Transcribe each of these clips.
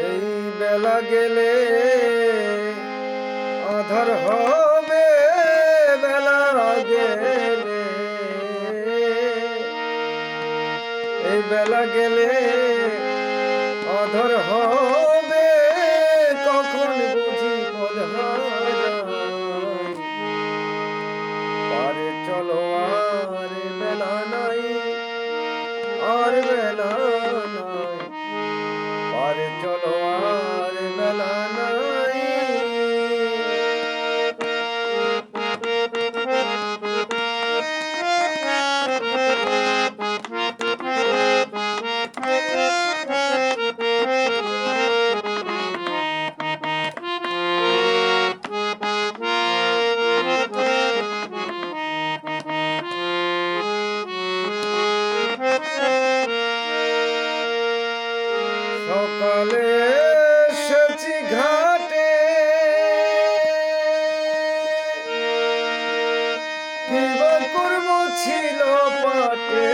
এই বেলা গেলে আধার হবে, বেলা গেলে এই বেলা গেলে আধার হবে, কখন বুঝি পদ পারে চলো আর বেলা নাই, আর বেলা নাই, পারে চলো আর বেলা নাই। সকালে এসেছি ঘাটে, কিবা করব ছিল পাটে।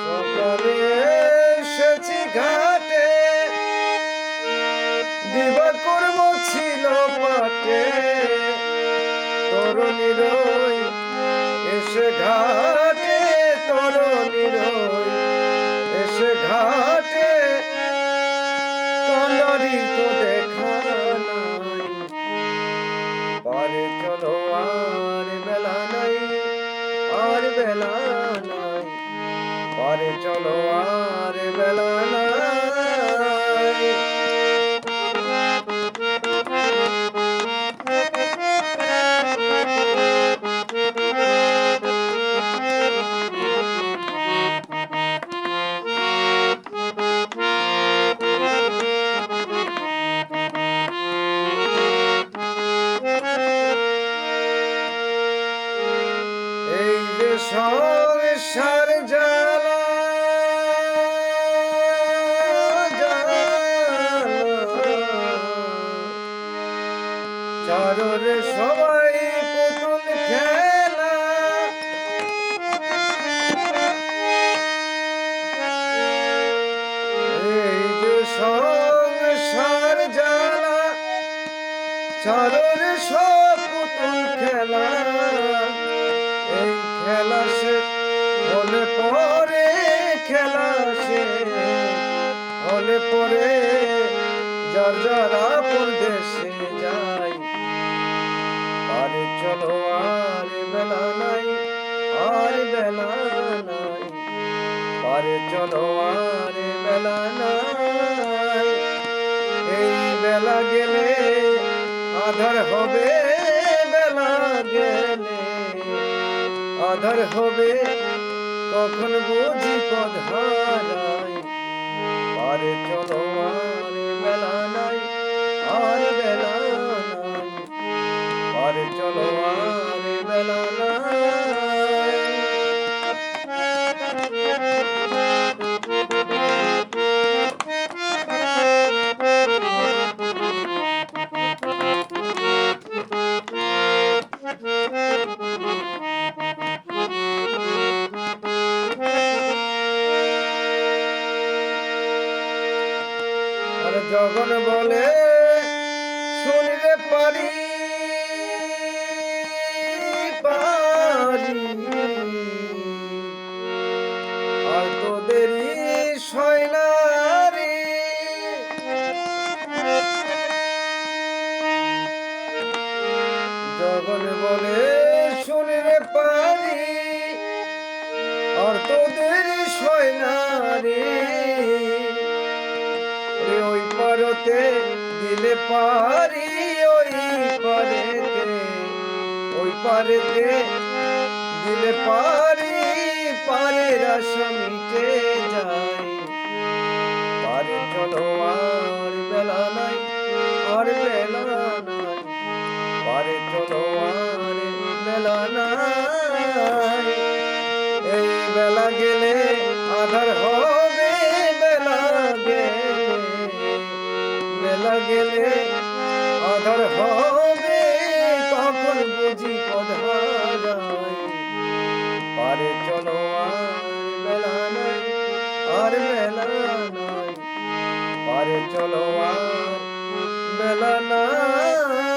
সকালে এসেছি ঘাটে, দিবা করব ছিল পাটে। তরুণীর এসে ঘাটে, তরুণীর এসে ঘাটে, কলরি তো দেখা নাই। পারে চলো আর বেলা নাই, আর বেলা নাই, পারে চলো আর বেলা নাই। সংসার জ্বালা চাররে সবাই পুতুল খেলা, এই যে সংসার জ্বালা চাররে সব পুতুল খেলা। এই খেলা শেষ হলে পরে, খেলা শেষ হলে পরে যার যারা পরদেশে যায়। আরে চলো আর বেলা নাই, আর বেলা নাই, আরে চলো আর বেলা নাই। এই বেলা গেলে আধার হবে, বেলা গেলে আধার হবে, কখন বুঝি পদ হারাই। আরে চলো আর বেলা নাই, আর বেলা নাই, আরে চলো আর বেলা নাই। জগন বলে শুনলে পারি পারি, আর তোদেরই সয়নারি। জগন বলে শুনলে পারি, আর তোদেরই সয়নারি। ওই পারতে দিলে পারি, ওই পারেতে, ওই পারেতে দিলে পারি, পারের আশা মিটে যায়। পারে চলো আর বেলা নাই, আর বেলা নাই, পারে চলো আর বেলা নাই। এই বেলা গেলে আধার হবে, বেলা গেলে, বেলা গেলে আধার হবে, কখন বুঝি পদ হারাই। পারে চলো আর বেলা নাই, আর বেলা চলো আর বেলা নাই